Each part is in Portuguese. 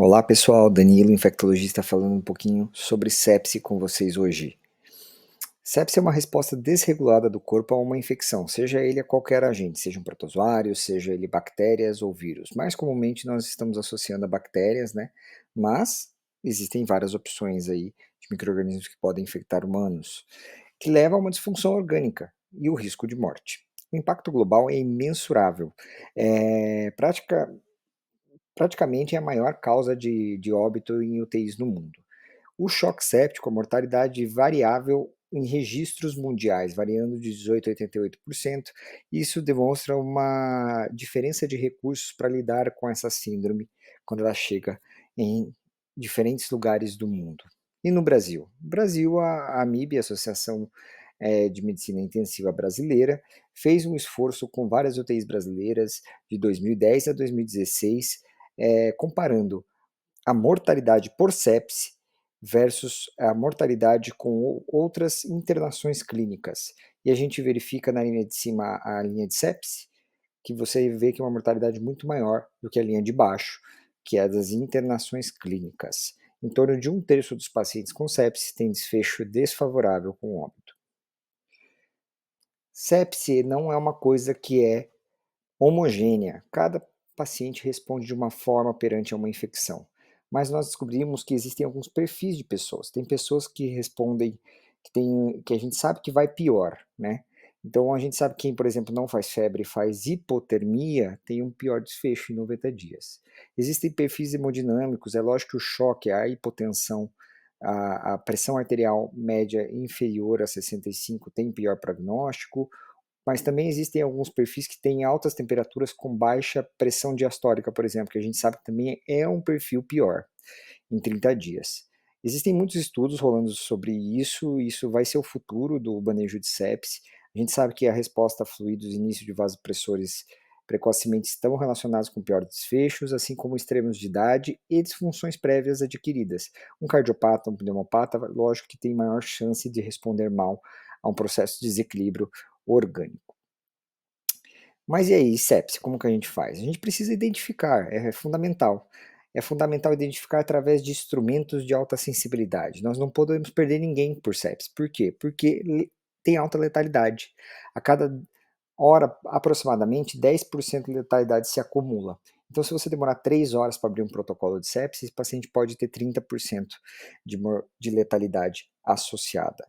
Olá pessoal, Danilo, infectologista, falando um pouquinho sobre sepse com vocês hoje. Sepse é uma resposta desregulada do corpo a uma infecção, seja ele a qualquer agente, seja um protozoário, seja ele bactérias ou vírus. Mais comumente nós estamos associando a bactérias, né? Mas existem várias opções aí de micro-organismos que podem infectar humanos, que leva a uma disfunção orgânica e o risco de morte. O impacto global é imensurável. Praticamente é a maior causa de óbito em UTIs no mundo. O choque séptico, a mortalidade variável em registros mundiais, variando de 18% a 88%, isso demonstra uma diferença de recursos para lidar com essa síndrome quando ela chega em diferentes lugares do mundo. E no Brasil? No Brasil, a AMIB, a Associação de Medicina Intensiva Brasileira, fez um esforço com várias UTIs brasileiras de 2010 a 2016, comparando a mortalidade por sepse versus a mortalidade com outras internações clínicas. E a gente verifica na linha de cima a linha de sepse, que você vê que é uma mortalidade muito maior do que a linha de baixo, que é a das internações clínicas. Em torno de um terço dos pacientes com sepse tem desfecho desfavorável com óbito. Sepse não é uma coisa que é homogênea. Cada paciente responde de uma forma perante a uma infecção. Mas nós descobrimos que existem alguns perfis de pessoas. Tem pessoas que respondem, que a gente sabe que vai pior, né? Então a gente sabe que quem, por exemplo, não faz febre e faz hipotermia tem um pior desfecho em 90 dias. Existem perfis hemodinâmicos, é lógico que o choque, a hipotensão, a pressão arterial média inferior a 65 tem pior prognóstico, mas também existem alguns perfis que têm altas temperaturas com baixa pressão diastólica, por exemplo, que a gente sabe que também é um perfil pior em 30 dias. Existem muitos estudos rolando sobre isso, e isso vai ser o futuro do manejo de sepse. A gente sabe que a resposta a fluidos e início de vasopressores precocemente estão relacionados com piores desfechos, assim como extremos de idade e disfunções prévias adquiridas. Um cardiopata, um pneumopata, lógico que tem maior chance de responder mal a um processo de desequilíbrio orgânico. Mas e aí, sepse, como que a gente faz? A gente precisa identificar, é fundamental. É fundamental identificar através de instrumentos de alta sensibilidade. Nós não podemos perder ninguém por sepse. Por quê? Porque tem alta letalidade. A cada hora, aproximadamente 10% de letalidade se acumula. Então, se você demorar 3 horas para abrir um protocolo de sepse, esse paciente pode ter 30% de letalidade associada.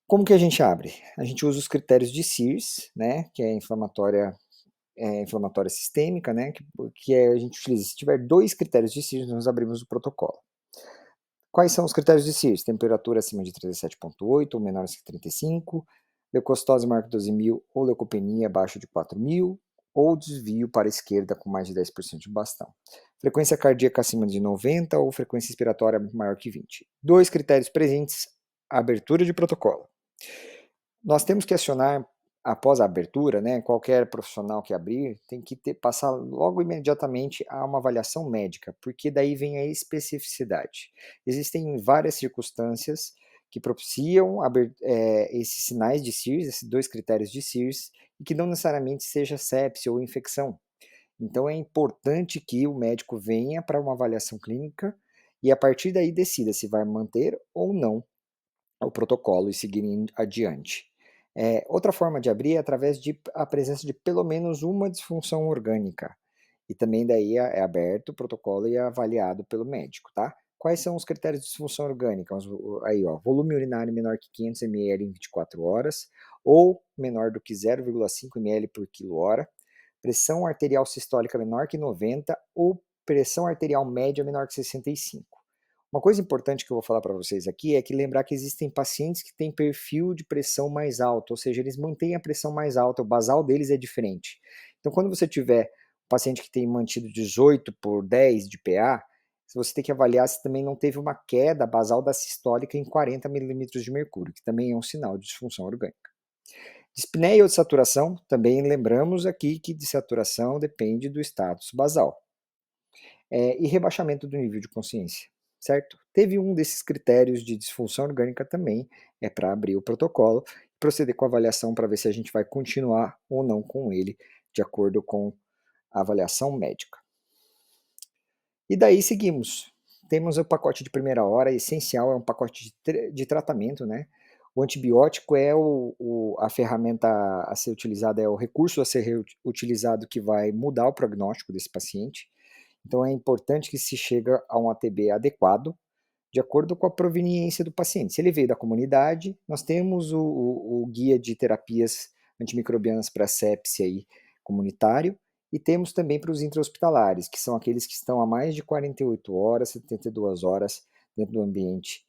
Como que a gente abre? A gente usa os critérios de Sears, né, que é inflamatória sistêmica, né, a gente utiliza. Se tiver 2 critérios de Sears, nós abrimos o protocolo. Quais são os critérios de Sears? Temperatura acima de 37,8 ou menor que 35, leucocitose maior que 12.000 ou leucopenia abaixo de 4.000, ou desvio para a esquerda com mais de 10% de bastão. Frequência cardíaca acima de 90 ou frequência respiratória maior que 20. 2 critérios presentes, abertura de protocolo. Nós temos que acionar, após a abertura, né, qualquer profissional que abrir tem que passar logo imediatamente a uma avaliação médica, porque daí vem a especificidade. Existem várias circunstâncias que propiciam esses sinais de Sears, esses 2 critérios de Sears, e que não necessariamente seja sepse ou infecção. Então é importante que o médico venha para uma avaliação clínica e a partir daí decida se vai manter ou não o protocolo e seguirem adiante. Outra forma de abrir é através de a presença de pelo menos uma disfunção orgânica. E também daí é aberto o protocolo e é avaliado pelo médico, tá? Quais são os critérios de disfunção orgânica? Aí, ó, volume urinário menor que 500 ml em 24 horas ou menor do que 0,5 ml por quilo-hora, pressão arterial sistólica menor que 90 ou pressão arterial média menor que 65. Uma coisa importante que eu vou falar para vocês aqui é que lembrar que existem pacientes que têm perfil de pressão mais alto, ou seja, eles mantêm a pressão mais alta, o basal deles é diferente. Então, quando você tiver um paciente que tem mantido 18 por 10 de PA, você tem que avaliar se também não teve uma queda basal da sistólica em 40 milímetros de mercúrio, que também é um sinal de disfunção orgânica. Dispneia ou de saturação, também lembramos aqui que de saturação depende do status basal. E rebaixamento do nível de consciência, certo? Teve um desses critérios de disfunção orgânica também, é para abrir o protocolo, proceder com a avaliação para ver se a gente vai continuar ou não com ele, de acordo com a avaliação médica. E daí seguimos. Temos o pacote de primeira hora, essencial, é um pacote de tratamento, né? O antibiótico é a ferramenta a ser utilizada, é o recurso a ser utilizado que vai mudar o prognóstico desse paciente. Então é importante que se chegue a um ATB adequado, de acordo com a proveniência do paciente. Se ele veio da comunidade, nós temos o guia de terapias antimicrobianas para sepse aí, comunitário, e temos também para os intra-hospitalares, que são aqueles que estão há mais de 48 horas, 72 horas dentro do ambiente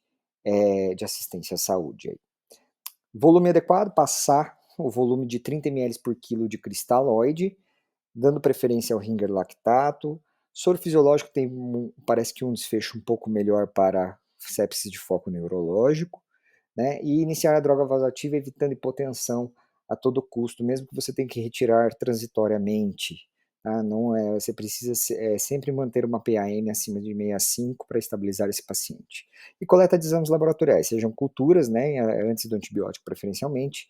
de assistência à saúde. Aí. Volume adequado, passar o volume de 30 ml por quilo de cristalóide, dando preferência ao ringer lactato. Soro fisiológico tem, parece que um desfecho um pouco melhor para sepsis de foco neurológico, né? E iniciar a droga vasoativa evitando hipotensão a todo custo, mesmo que você tenha que retirar transitoriamente. Tá? Não é, você precisa sempre manter uma PAM acima de 65 para estabilizar esse paciente. E coleta de exames laboratoriais, sejam culturas, né, antes do antibiótico preferencialmente,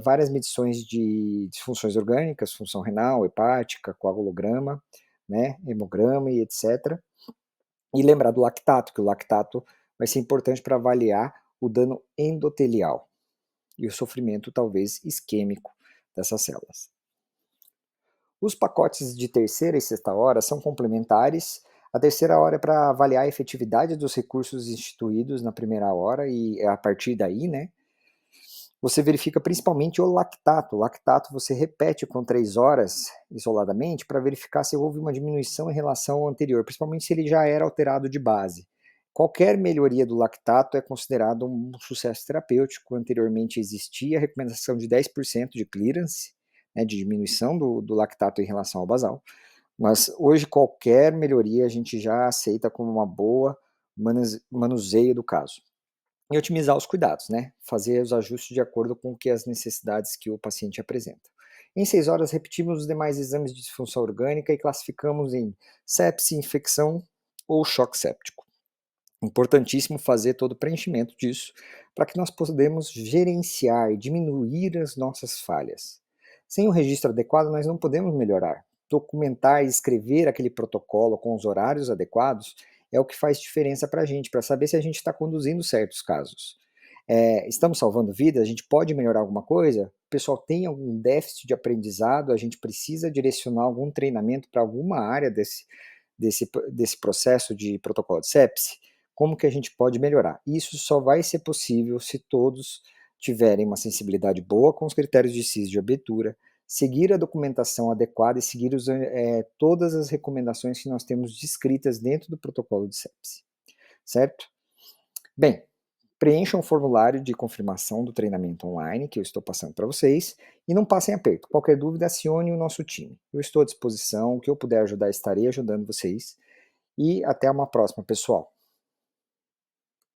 várias medições de disfunções orgânicas, função renal, hepática, coagulograma, né, hemograma e etc. E lembrar do lactato, que o lactato vai ser importante para avaliar o dano endotelial e o sofrimento talvez isquêmico dessas células. Os pacotes de terceira e sexta hora são complementares. A terceira hora é para avaliar a efetividade dos recursos instituídos na primeira hora e a partir daí, né, você verifica principalmente o lactato. O lactato você repete com 3 horas isoladamente para verificar se houve uma diminuição em relação ao anterior, principalmente se ele já era alterado de base. Qualquer melhoria do lactato é considerado um sucesso terapêutico. Anteriormente existia a recomendação de 10% de clearance, né, de diminuição do lactato em relação ao basal. Mas hoje qualquer melhoria a gente já aceita como uma boa manuseio do caso. E otimizar os cuidados, né? Fazer os ajustes de acordo com as necessidades que o paciente apresenta. Em 6 horas, repetimos os demais exames de disfunção orgânica e classificamos em sepse, infecção ou choque séptico. Importantíssimo fazer todo o preenchimento disso para que nós possamos gerenciar e diminuir as nossas falhas. Sem o registro adequado, nós não podemos melhorar. Documentar e escrever aquele protocolo com os horários adequados é o que faz diferença para a gente, para saber se a gente está conduzindo certos casos. Estamos salvando vidas? A gente pode melhorar alguma coisa? O pessoal tem algum déficit de aprendizado? A gente precisa direcionar algum treinamento para alguma área desse processo de protocolo de sepse? Como que a gente pode melhorar? Isso só vai ser possível se todos tiverem uma sensibilidade boa com os critérios de CIS de abertura, seguir a documentação adequada e seguir todas as recomendações que nós temos descritas dentro do protocolo de sepse, certo? Bem, preencham o formulário de confirmação do treinamento online que eu estou passando para vocês e não passem aperto. Qualquer dúvida, acione o nosso time. Eu estou à disposição, o que eu puder ajudar, estarei ajudando vocês. E até uma próxima, pessoal.